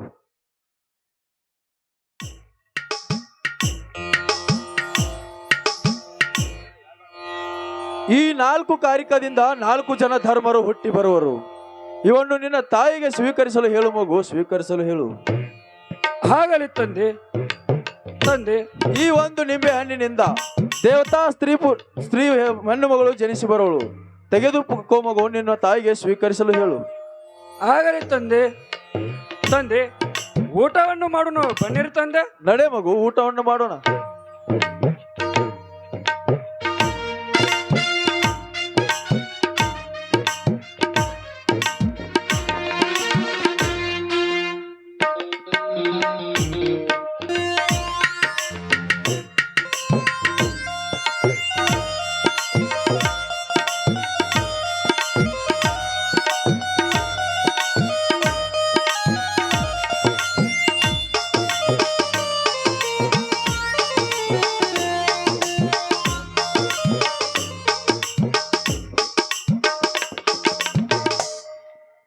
F: ಈ 4 ಕಾರಿಕದಿಂದ 4 ಜನ ಧರ್ಮರು ಹುಟ್ಟಿ ಬರುವರು. ಇವನ್ನು ನಿನ್ನ ತಾಯಿಗೆ ಸ್ವೀಕರಿಸಲು ಹೇಳು ಮಗು, ಸ್ವೀಕರಿಸಲು ಹೇಳು.
G: ಹಾಗಲಿ ತಂದೆ. ತಂದೆ,
F: ಈ ಒಂದು ನಿಂಬೆ ಹಣ್ಣಿನಿಂದ ದೇವತಾ ಸ್ತ್ರೀ ಹೆಣ್ಣು ಮಗಳು ಜನಿಸಿ ಬರುವಳು. ತೆಗೆದುಕೋ ಮಗು, ನಿನ್ನ ತಾಯಿಗೆ ಸ್ವೀಕರಿಸಲು ಹೇಳು.
G: ಆಗಲಿ ತಂದೆ. ತಂದೆ, ಊಟವನ್ನು ಮಾಡೋಣ, ಬನ್ನಿರಿ ತಂದೆ.
F: ನಡೆ ಮಗು, ಊಟವನ್ನು ಮಾಡೋಣ.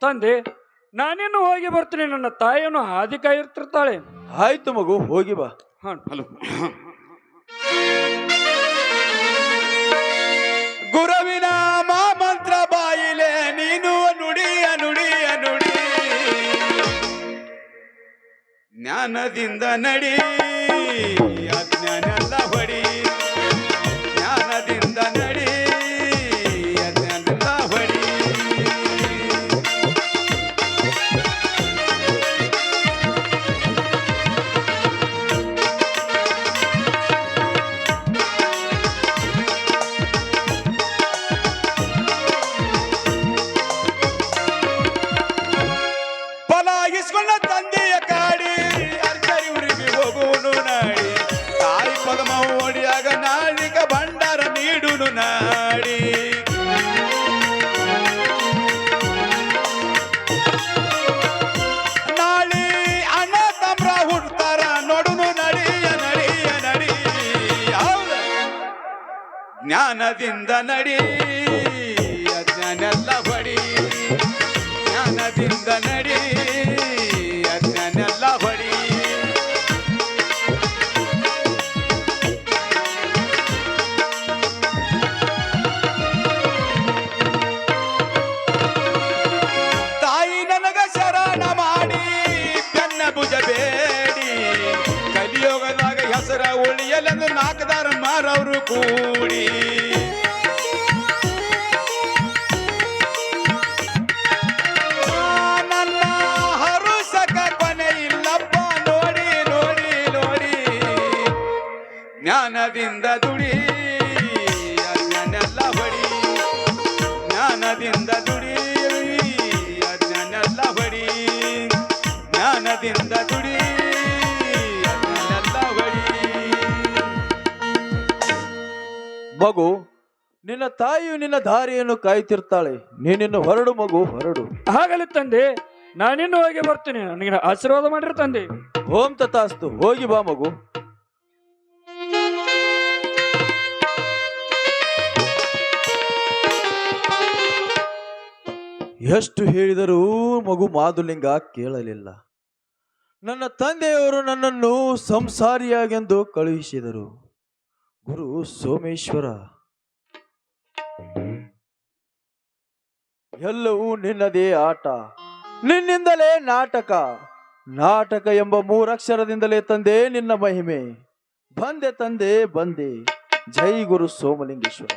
G: ತಂದೆ, ನಾನಿನ್ನು ಹೋಗಿ ಬರ್ತೀನಿ, ನನ್ನ ತಾಯಿಯನ್ನು ಹಾದಿ ಕಾಯಿರ್ತಿರ್ತಾಳೆ.
F: ಆಯ್ತು ಮಗು, ಹೋಗಿ ಬಾ.
C: ಹಲೋ. ಗುರುವಿನ ಮಂತ್ರ ಬಾಯಿಲೆ ನೀನು ನುಡಿಯ ನುಡಿಯ ನುಡಿ, ಜ್ಞಾನದಿಂದ ನಡಿ, ಅಜ್ಞಾನೆಲ್ಲ ಹೊಡಿ. ಜ್ಞಾನದಿಂದ ನಡಿ, ಅಜ್ಞಾನೆಲ್ಲ ಹೊಡಿ. ಪಲಾಗಿಸ್ಕೊಂಡ ತಂದೆಯ ಕಾಡಿ, ಅರ್ಜರಿ ಊರಿಗೆ ಹೋಗುವನು ನಾಡಿ. ತಾಯಿ ಪಗಮ ಓಡಿಯಾಗ ನಾಳಿಗ ಭಂಡಾರ ನೀಡುನು ನಾಡಿ. ನಾಳಿ ಅಣ್ಣ ತಮ್ರ ಹುಡ್ತಾರ ನೋಡುನು ನಡಿಯ ನಡಿಯ ನಡಿ. ಹೌದ, ಜ್ಞಾನದಿಂದ ನಡಿ, ಅಜ್ಞಾನೆಲ್ಲ ಹೊಡಿ. ಜ್ಞಾನದಿಂದ ನಡಿ, ಅಜ್ಞಾನೆಲ್ಲ ಹೊಡಿ. ತಾಯಿ ನನಗ ಶರಣ ಮಾಡಿ ಬೆನ್ನ ಭುಜ ಬೇಡಿ, ಕಲಿಯೋಗದಾಗ ಹೆಸರ ಉಳಿಯಲೆಂದು 4 ಧರ್ಮರವರು ಕೂಡಿ. ನನ್ನ ಹರುಸಕ ಕೊನೆ ಇಲ್ಲಪ್ಪ ನೋಡಿ ನೋಡಿ ನೋಡಿ. ಜ್ಞಾನದಿಂದ ದುಡಿ, ಅಜ್ಞಾನೆಲ್ಲ ಹೊಡಿ. ಜ್ಞಾನದಿಂದ ದುಡಿ, ಅಜ್ಞಾನೆಲ್ಲ ಹೊಡಿ. ಜ್ಞಾನದಿಂದ ದುಡಿ, ಅಜ್ಞಾನೆಲ್ಲ ಹೊಡಿ.
F: ಮಗು, ನಿನ್ನ ತಾಯಿಯು ನಿನ್ನ ದಾರಿಯನ್ನು ಕಾಯ್ತಿರ್ತಾಳೆ. ನೀನಿನ್ನು ಹೊರಡು ಮಗು, ಹೊರಡು.
G: ಹಾಗಲಿ ತಂದೆ, ನಾನಿನ್ನು ಹೋಗಿ ಬರ್ತೀನಿ. ನನಗೆ ಆಶೀರ್ವಾದ ಮಾಡಿರಿ ತಂದೆ.
F: ಓಂ ತಥಾಸ್ತು. ಹೋಗಿ ಬಾ ಮಗು. ಎಷ್ಟು ಹೇಳಿದರೂ ಮಗು ಮಾದುಲಿಂಗ ಕೇಳಲಿಲ್ಲ. ನನ್ನ ತಂದೆಯವರು ನನ್ನನ್ನು ಸಂಸಾರಿಯಾಗೆಂದು ಕಳುಹಿಸಿದರು. ಗುರು ಸೋಮೇಶ್ವರ, ಎಲ್ಲವೂ ನಿನ್ನದೇ ಆಟ, ನಿನ್ನಿಂದಲೇ ನಾಟಕ. ನಾಟಕ ಎಂಬ 3 ಅಕ್ಷರದಿಂದಲೇ ತಂದೆ ನಿನ್ನ ಮಹಿಮೆ. ಬಂದೆ ತಂದೆ ಬಂದೆ. ಜೈ ಗುರು ಸೋಮಲಿಂಗೇಶ್ವರ.